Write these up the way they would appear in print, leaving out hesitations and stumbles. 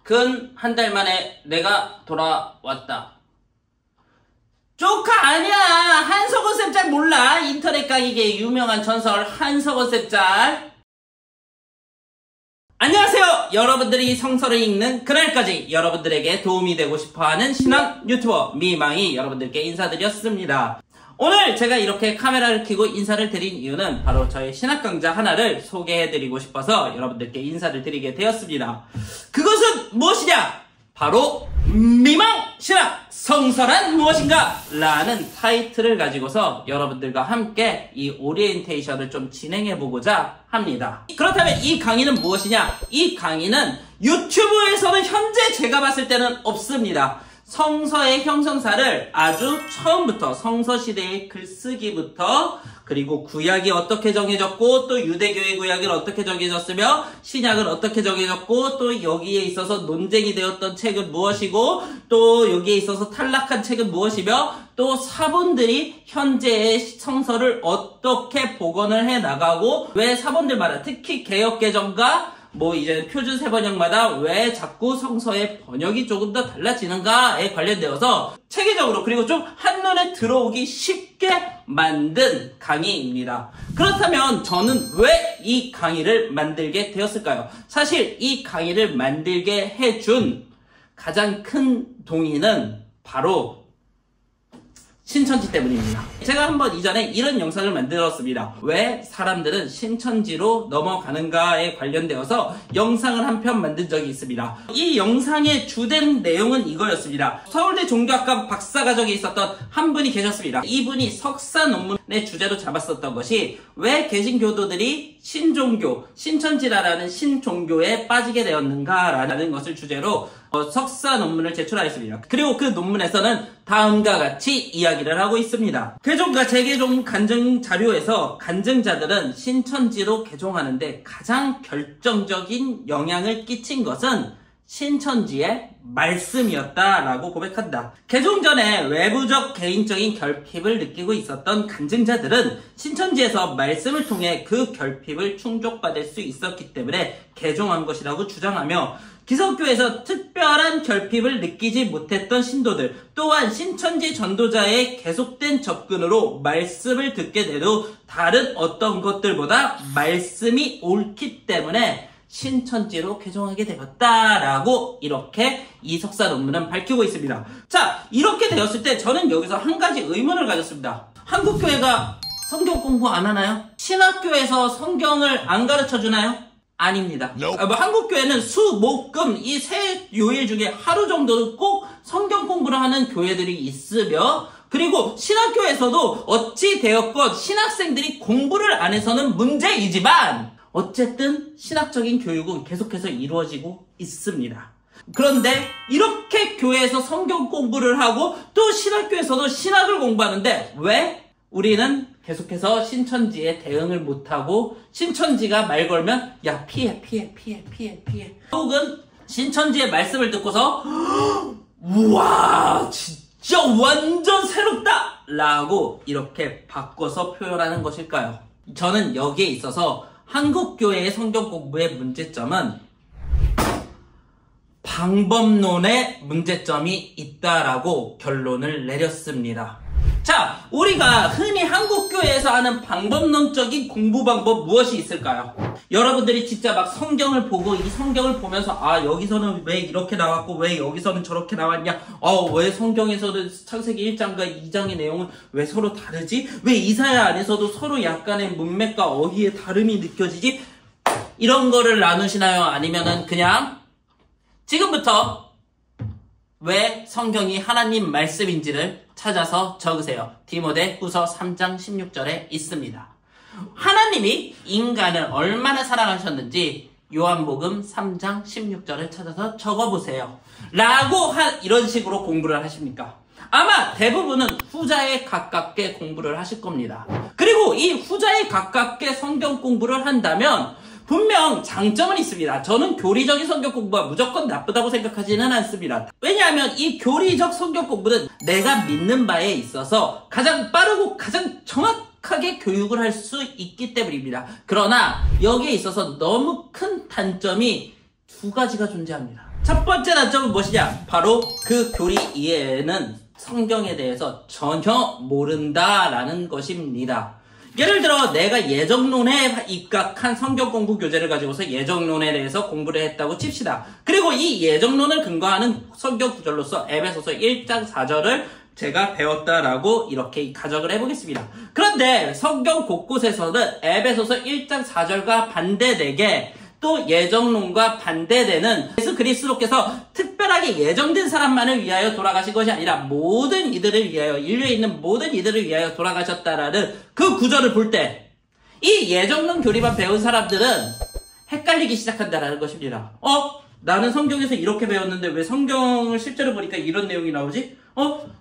근 한 달 만에 내가 돌아왔다. 조카 아니야. 한석원 쌤 짤 몰라? 인터넷 강의계의 유명한 전설 한석원 쌤 짤. 안녕하세요. 여러분들이 성서를 읽는 그날까지 여러분들에게 도움이 되고 싶어하는 신앙 유튜버 미망이 여러분들께 인사드렸습니다. 오늘 제가 이렇게 카메라를 켜고 인사를 드린 이유는 바로 저의 신학 강좌 하나를 소개해드리고 싶어서 여러분들께 인사를 드리게 되었습니다. 그것은 무엇이냐? 바로 미망 신학 성서란 무엇인가? 라는 타이틀을 가지고서 여러분들과 함께 이 오리엔테이션을 좀 진행해보고자 합니다. 그렇다면 이 강의는 무엇이냐? 이 강의는 유튜브에서는 현재 제가 봤을 때는 없습니다. 성서의 형성사를 아주 처음부터 성서시대의 글쓰기부터 그리고 구약이 어떻게 정해졌고 또 유대교의 구약은 어떻게 정해졌으며 신약은 어떻게 정해졌고 또 여기에 있어서 논쟁이 되었던 책은 무엇이고 또 여기에 있어서 탈락한 책은 무엇이며 또 사본들이 현재의 성서를 어떻게 복원을 해 나가고 왜 사본들마다 특히 개역개정과 이제 표준 세번역마다 왜 자꾸 성서의 번역이 조금 더 달라지는가에 관련되어서 체계적으로 그리고 좀 한눈에 들어오기 쉽게 만든 강의입니다. 그렇다면 저는 왜 이 강의를 만들게 되었을까요? 사실 이 강의를 만들게 해준 가장 큰 동의는 바로 신천지 때문입니다. 제가 한번 이전에 이런 영상을 만들었습니다. 왜 사람들은 신천지로 넘어가는가에 관련되어서 영상을 한 편 만든 적이 있습니다. 이 영상의 주된 내용은 이거였습니다. 서울대 종교학과 박사과정에 있었던 한 분이 계셨습니다. 이분이 석사 논문의 주제로 잡았었던 것이 왜 개신교도들이 신종교, 신천지라는 신종교에 빠지게 되었는가라는 것을 주제로 석사 논문을 제출하였습니다. 그리고 그 논문에서는 다음과 같이 이야기를 하고 있습니다. 개종과 재개종 간증 자료에서 간증자들은 신천지로 개종하는데 가장 결정적인 영향을 끼친 것은 신천지의 말씀이었다라고 고백한다. 개종 전에 외부적 개인적인 결핍을 느끼고 있었던 간증자들은 신천지에서 말씀을 통해 그 결핍을 충족받을 수 있었기 때문에 개종한 것이라고 주장하며 기성교에서 특별한 결핍을 느끼지 못했던 신도들 또한 신천지 전도자의 계속된 접근으로 말씀을 듣게 돼도 다른 어떤 것들보다 말씀이 옳기 때문에 신천지로 개종하게 되었다라고 이렇게 이 석사 논문은 밝히고 있습니다. 자, 이렇게 되었을 때 저는 여기서 한 가지 의문을 가졌습니다. 한국교회가 성경 공부 안 하나요? 신학교에서 성경을 안 가르쳐 주나요? 아닙니다. 한국교회는 수, 목, 금 이 세 요일 중에 하루 정도는 꼭 성경 공부를 하는 교회들이 있으며 그리고 신학교에서도 어찌 되었건 신학생들이 공부를 안 해서는 문제이지만 어쨌든 신학적인 교육은 계속해서 이루어지고 있습니다. 그런데 이렇게 교회에서 성경 공부를 하고 또 신학교에서도 신학을 공부하는데 왜 우리는 계속해서 신천지에 대응을 못하고 신천지가 말 걸면 야 피해 혹은 신천지의 말씀을 듣고서 우와 진짜 완전 새롭다 라고 이렇게 바꿔서 표현하는 것일까요? 저는 여기에 있어서 한국교회의 성경 공부의 문제점은 방법론의 문제점이 있다라고 결론을 내렸습니다. 자, 우리가 흔히 한국교회에서 하는 방법론적인 공부 방법 무엇이 있을까요? 여러분들이 진짜 막 성경을 보고 이 성경을 보면서 아 여기서는 왜 이렇게 나왔고 왜 여기서는 저렇게 나왔냐 왜 성경에서는 창세기 1장과 2장의 내용은 왜 서로 다르지? 왜 이사야 안에서도 서로 약간의 문맥과 어휘의 다름이 느껴지지? 이런 거를 나누시나요? 아니면은 그냥 지금부터 왜 성경이 하나님 말씀인지를 찾아서 적으세요. 디모데후서 3장 16절에 있습니다. 하나님이 인간을 얼마나 사랑하셨는지 요한복음 3장 16절을 찾아서 적어보세요. 라고 이런 식으로 공부를 하십니까? 아마 대부분은 후자에 가깝게 공부를 하실 겁니다. 그리고 이 후자에 가깝게 성경 공부를 한다면 분명 장점은 있습니다. 저는 교리적인 성경 공부가 무조건 나쁘다고 생각하지는 않습니다. 왜냐하면 이 교리적 성경 공부는 내가 믿는 바에 있어서 가장 빠르고 가장 정확하게 교육을 할 수 있기 때문입니다. 그러나 여기에 있어서 너무 큰 단점이 두 가지가 존재합니다. 첫 번째 단점은 무엇이냐? 바로 그 교리 이해에는 성경에 대해서 전혀 모른다라는 것입니다. 예를 들어 내가 예정론에 입각한 성경 공부 교재를 가지고서 예정론에 대해서 공부를 했다고 칩시다. 그리고 이 예정론을 근거하는 성경 구절로서 에베소서 1장 4절을 제가 배웠다라고 이렇게 가정을 해보겠습니다. 그런데 성경 곳곳에서는 에베소서 1장 4절과 반대되게 또 예정론과 반대되는 예수 그리스도께서 특별하게 예정된 사람만을 위하여 돌아가신 것이 아니라 모든 이들을 위하여, 인류에 있는 모든 이들을 위하여 돌아가셨다라는 그 구절을 볼 때 이 예정론 교리만 배운 사람들은 헷갈리기 시작한다라는 것입니다. 나는 성경에서 이렇게 배웠는데 왜 성경을 실제로 보니까 이런 내용이 나오지?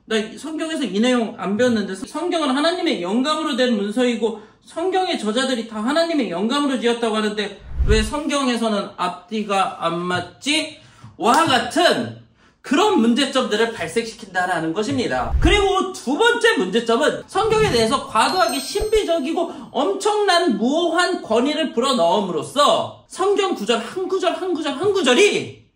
나 성경에서 이 내용 안 배웠는데 성경은 하나님의 영감으로 된 문서이고 성경의 저자들이 다 하나님의 영감으로 지었다고 하는데 왜 성경에서는 앞뒤가 안 맞지? 와 같은 그런 문제점들을 발생시킨다라는 것입니다. 그리고 두 번째 문제점은 성경에 대해서 과도하게 신비적이고 엄청난 무오한 권위를 불어넣음으로써 성경 구절 한 구절이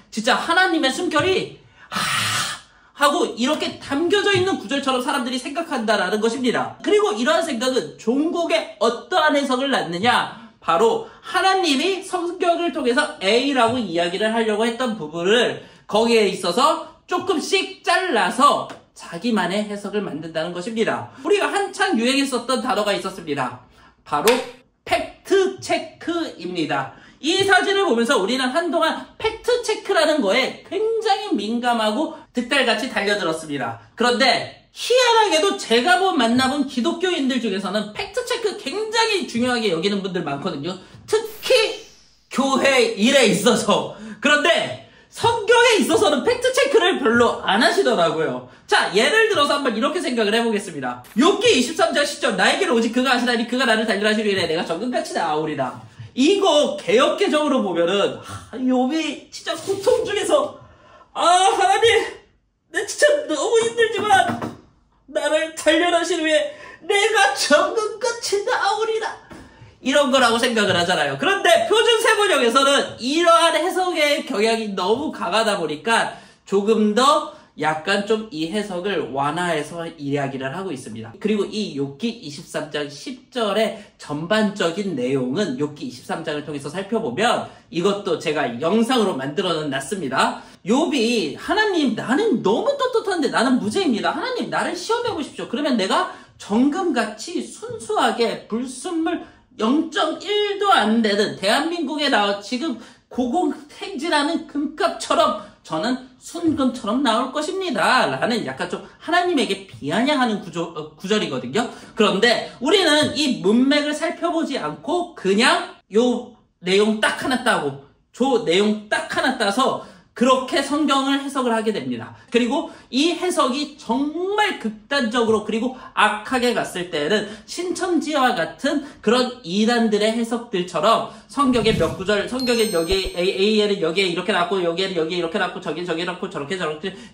진짜 하나님의 숨결이 하고 이렇게 담겨져 있는 구절처럼 사람들이 생각한다라는 것입니다. 그리고 이러한 생각은 종국에 어떠한 해석을 낳느냐? 바로 하나님이 성경을 통해서 A라고 이야기를 하려고 했던 부분을 거기에 있어서 조금씩 잘라서 자기만의 해석을 만든다는 것입니다. 우리가 한창 유행했었던 단어가 있었습니다. 바로 팩트체크입니다. 이 사진을 보면서 우리는 한동안 팩트체크라는 거에 굉장히 민감하고 득달같이 달려들었습니다. 그런데 희한하게도 제가 만나본 기독교인들 중에서는 팩트체크 굉장히 중요하게 여기는 분들 많거든요. 특히 교회 일에 있어서. 그런데 성경에 있어서는 팩트체크를 별로 안 하시더라고요. 자, 예를 들어서 한번 이렇게 생각을 해보겠습니다. 욥기 23장 10절 나에게는 오직 그가 하시나니 그가 나를 단련하시려 이래 내가 정금같이 나아오리라. 이거 개역개정으로 보면은 욥이 진짜 고통 중에서 하나님 내 진짜 너무 힘들지만 나를 단련하신 후에 내가 정금같이 나아오리라 이런 거라고 생각을 하잖아요. 그런데 표준 세번역에서는 이러한 해석의 경향이 너무 강하다 보니까 조금 더 약간 좀 이 해석을 완화해서 이야기를 하고 있습니다. 그리고 이 욥기 23장 10절의 전반적인 내용은 욥기 23장을 통해서 살펴보면 이것도 제가 영상으로 만들어 놨습니다. 욥이 하나님 나는 너무 떳떳한데 나는 무죄입니다. 하나님 나를 시험해 보십시오. 그러면 내가 정금같이 순수하게 불순물 0.1도 안 되는 대한민국에 나와 지금 고공행진하는 금값처럼 저는 순금처럼 나올 것입니다. 라는 약간 좀 하나님에게 비아냥하는 구절이거든요. 그런데 우리는 이 문맥을 살펴보지 않고 그냥 요 내용 딱 하나 따고 저 내용 딱 하나 따서 그렇게 성경을 해석을 하게 됩니다. 그리고 이 해석이 정말 극단적으로 그리고 악하게 갔을 때는 신천지와 같은 그런 이단들의 해석들처럼 성경의 몇 구절, 성경에 여기 A에는 여기에 이렇게 나왔고 여기에는 여기에 이렇게 나왔고 저기 나왔고 저렇게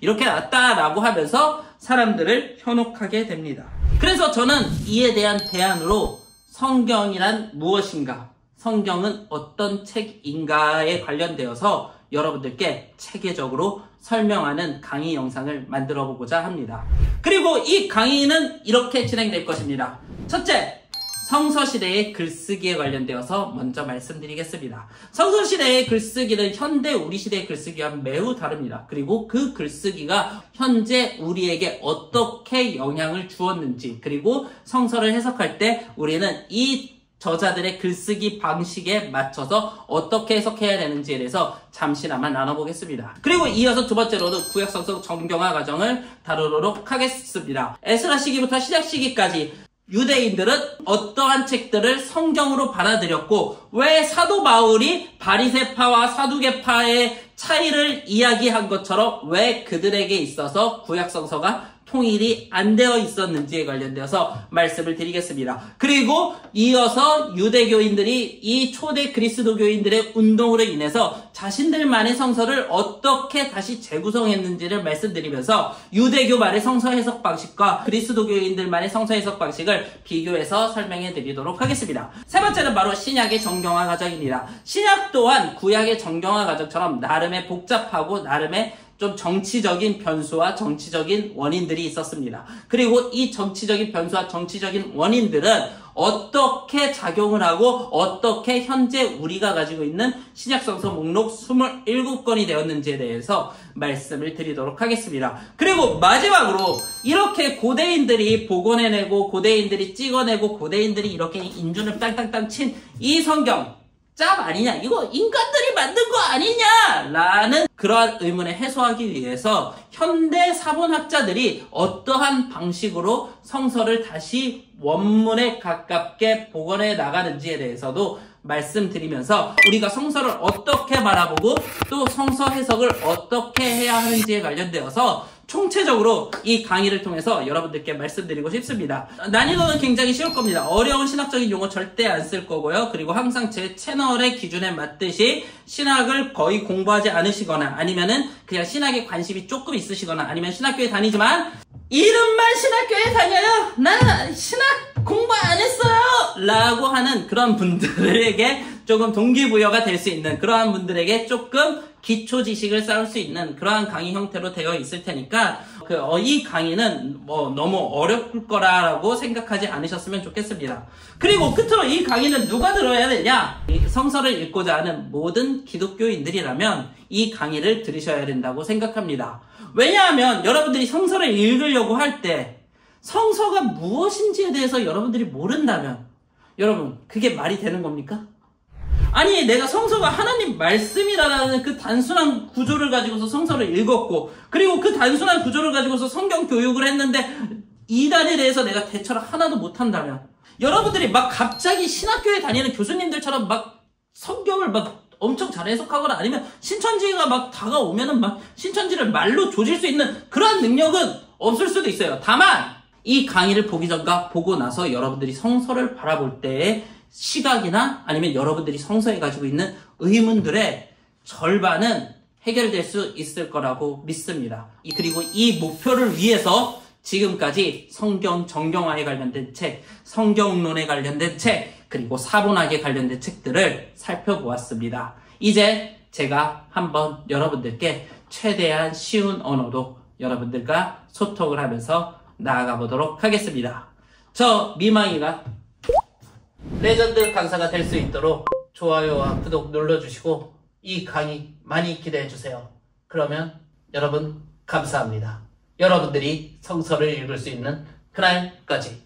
이렇게 나왔다라고 하면서 사람들을 현혹하게 됩니다. 그래서 저는 이에 대한 대안으로 성경이란 무엇인가, 성경은 어떤 책인가에 관련되어서 여러분들께 체계적으로 설명하는 강의 영상을 만들어 보고자 합니다. 그리고 이 강의는 이렇게 진행될 것입니다. 첫째, 성서시대의 글쓰기에 관련되어서 먼저 말씀드리겠습니다. 성서시대의 글쓰기는 현대 우리 시대의 글쓰기와 매우 다릅니다. 그리고 그 글쓰기가 현재 우리에게 어떻게 영향을 주었는지, 그리고 성서를 해석할 때 우리는 이 저자들의 글쓰기 방식에 맞춰서 어떻게 해석해야 되는지에 대해서 잠시나마 나눠보겠습니다. 그리고 이어서 두 번째로는 구약성서 정경화 과정을 다루도록 하겠습니다. 에스라 시기부터 신약 시기까지 유대인들은 어떠한 책들을 성경으로 받아들였고 왜 사도 바울이 바리새파와 사두개파의 차이를 이야기한 것처럼 왜 그들에게 있어서 구약성서가 통일이 안 되어 있었는지에 관련되어서 말씀을 드리겠습니다. 그리고 이어서 유대교인들이 이 초대 그리스도교인들의 운동으로 인해서 자신들만의 성서를 어떻게 다시 재구성했는지를 말씀드리면서 유대교만의 성서 해석 방식과 그리스도교인들만의 성서 해석 방식을 비교해서 설명해 드리도록 하겠습니다. 세 번째는 바로 신약의 정경화 과정입니다. 신약 또한 구약의 정경화 과정처럼 나름의 복잡하고 나름의 좀 정치적인 변수와 정치적인 원인들이 있었습니다. 그리고 이 정치적인 변수와 정치적인 원인들은 어떻게 작용을 하고 어떻게 현재 우리가 가지고 있는 신약성서 목록 27권이 되었는지에 대해서 말씀을 드리도록 하겠습니다. 그리고 마지막으로 이렇게 고대인들이 복원해내고 고대인들이 찍어내고 고대인들이 이렇게 인준을 땅땅땅 친 이 성경 짭 아니냐? 이거 인간들이 만든 거 아니냐? 라는 그러한 의문을 해소하기 위해서 현대 사본학자들이 어떠한 방식으로 성서를 다시 원문에 가깝게 복원해 나가는지에 대해서도 말씀드리면서 우리가 성서를 어떻게 바라보고 또 성서 해석을 어떻게 해야 하는지에 관련되어서 총체적으로 이 강의를 통해서 여러분들께 말씀드리고 싶습니다. 난이도는 굉장히 쉬울 겁니다. 어려운 신학적인 용어 절대 안 쓸 거고요. 그리고 항상 제 채널의 기준에 맞듯이 신학을 거의 공부하지 않으시거나 아니면은 그냥 신학에 관심이 조금 있으시거나 아니면 신학교에 다니지만 이름만 신학교에 다녀요. 나 신학 공부 안 했어요. 라고 하는 그런 분들에게 조금 동기부여가 될 수 있는 그러한 분들에게 조금 기초 지식을 쌓을 수 있는 그러한 강의 형태로 되어 있을 테니까 이 강의는 뭐 너무 어려울 거라고 생각하지 않으셨으면 좋겠습니다. 그리고 끝으로 이 강의는 누가 들어야 되냐? 성서를 읽고자 하는 모든 기독교인들이라면 이 강의를 들으셔야 된다고 생각합니다. 왜냐하면 여러분들이 성서를 읽으려고 할 때 성서가 무엇인지에 대해서 여러분들이 모른다면 여러분 그게 말이 되는 겁니까? 아니 내가 성서가 하나님 말씀이라는 그 단순한 구조를 가지고서 성서를 읽었고 그리고 그 단순한 구조를 가지고서 성경 교육을 했는데 이단에 대해서 내가 대처를 하나도 못한다면 여러분들이 막 갑자기 신학교에 다니는 교수님들처럼 막 성경을 막 엄청 잘 해석하거나 아니면 신천지가 막 다가오면은 막 신천지를 말로 조질 수 있는 그러한 능력은 없을 수도 있어요. 다만 이 강의를 보기 전과 보고 나서 여러분들이 성서를 바라볼 때의 시각이나 아니면 여러분들이 성서에 가지고 있는 의문들의 절반은 해결될 수 있을 거라고 믿습니다. 그리고 이 목표를 위해서 지금까지 성경 정경화에 관련된 책, 성경론에 관련된 책, 그리고 사본학에 관련된 책들을 살펴보았습니다. 이제 제가 한번 여러분들께 최대한 쉬운 언어로 여러분들과 소통을 하면서 나아가 보도록 하겠습니다. 저 미망이가 레전드 강사가 될 수 있도록 좋아요와 구독 눌러주시고 이 강의 많이 기대해주세요. 그러면 여러분 감사합니다. 여러분들이 성서를 읽을 수 있는 그날까지.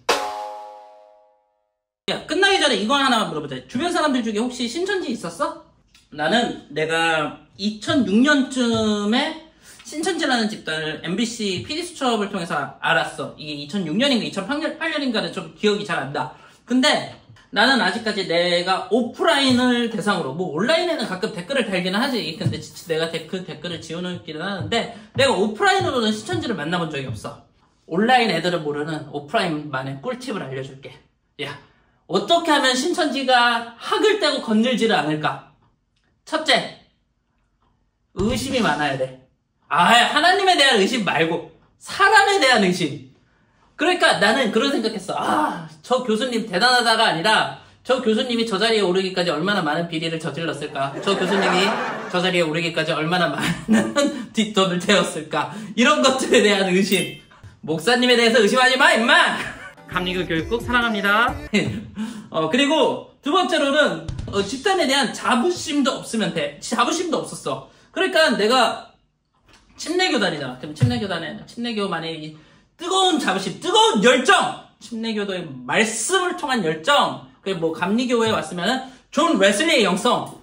야, 끝나기 전에 이거 하나만 물어보자. 주변 사람들 중에 혹시 신천지 있었어? 나는 내가 2006년쯤에 신천지라는 집단을 MBC PD수첩을 통해서 알았어. 이게 2006년인가 2008년인가는 좀 기억이 잘 안 나. 근데 나는 아직까지 내가 오프라인을 대상으로 뭐 온라인에는 가끔 댓글을 달기는 하지. 근데 내가 그 댓글을 지워놓기는 하는데 내가 오프라인으로는 신천지를 만나본 적이 없어. 온라인 애들은 모르는 오프라인만의 꿀팁을 알려줄게. 야, 어떻게 하면 신천지가 학을 떼고 건들지를 않을까? 첫째, 의심이 많아야 돼. 하나님에 대한 의심 말고 사람에 대한 의심. 그러니까 나는 그런 생각했어. 저 교수님 대단하다가 아니라 저 교수님이 저 자리에 오르기까지 얼마나 많은 비리를 저질렀을까? 저 교수님이 저 자리에 오르기까지 얼마나 많은 뒷돈을 태웠을까? 이런 것들에 대한 의심. 목사님에 대해서 의심하지 마, 임마! 감리교 교육국 사랑합니다. 그리고 두 번째로는 집단에 대한 자부심도 없으면 돼. 자부심도 없었어. 그러니까 내가 침례교단이잖아. 그럼 침례교만의 이 뜨거운 자부심, 뜨거운 열정! 침례교도의 말씀을 통한 열정! 그리고 뭐 감리교회에 왔으면은 존 웨슬리의 영성!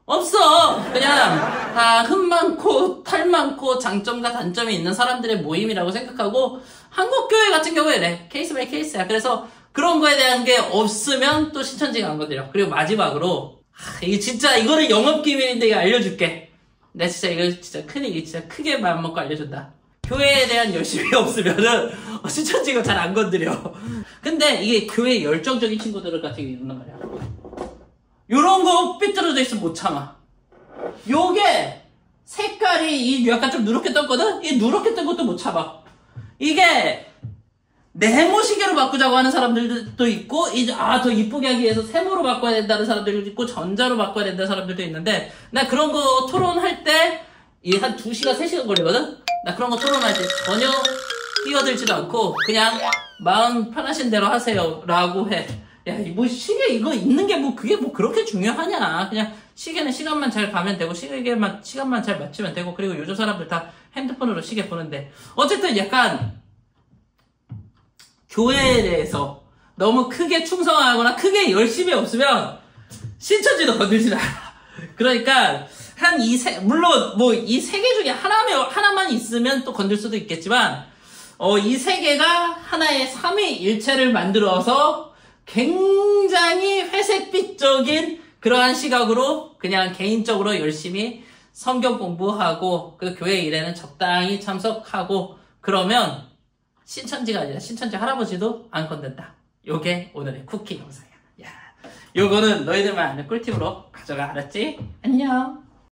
없어! 그냥 다 흠 많고 탈 많고 장점과 단점이 있는 사람들의 모임이라고 생각하고 한국교회 같은 경우에 케이스 바이 케이스야. 그래서 그런 거에 대한 게 없으면 또 신천지가 안 건드려. 그리고 마지막으로 이게 진짜 이거는 영업 기밀인데 이거 알려줄게. 내가 진짜 이거 진짜 큰일, 진짜 크게 마음먹고 알려준다. 교회에 대한 열심이 없으면은 신천지가 잘 안 건드려. 근데 이게 교회 열정적인 친구들을 같이 있는 말이야. 요런 거 삐뚤어져 있으면 못 참아. 요게 색깔이 이 약간 좀 누렇게 떴거든? 이 누렇게 뜬 것도 못 참아. 이게 네모 시계로 바꾸자고 하는 사람들도 있고, 이제 더 이쁘게 하기 위해서 세모로 바꿔야 된다는 사람들도 있고, 전자로 바꿔야 된다는 사람들도 있는데, 나 그런 거 토론할 때 이게 한 2시간 3시간 걸리거든? 나 그런 거 토론할 때 전혀 끼어들지도 않고 그냥 마음 편하신 대로 하세요 라고 해. 야, 뭐 시계 이거 있는 게 뭐 그게 뭐 그렇게 중요하냐. 그냥 시계는 시간만 잘 가면 되고 시간만 잘 맞추면 되고, 그리고 요즘 사람들 다 핸드폰으로 시계 보는데, 어쨌든 약간 교회에 대해서 너무 크게 충성하거나 크게 열심히 없으면 신천지도 건들지 않아. 그러니까 물론 뭐 이 세 개 중에 하나만 있으면 또 건들 수도 있겠지만, 이 세 개가 하나의 삼위일체를 만들어서 굉장히 회색빛적인 그러한 시각으로 그냥 개인적으로 열심히 성경 공부하고 그 교회 일에는 적당히 참석하고 그러면 신천지가 아니라 신천지 할아버지도 안 건든다. 요게 오늘의 쿠키 영상이야. 야, 요거는 너희들만 아는 꿀팁으로 가져가. 알았지? 안녕.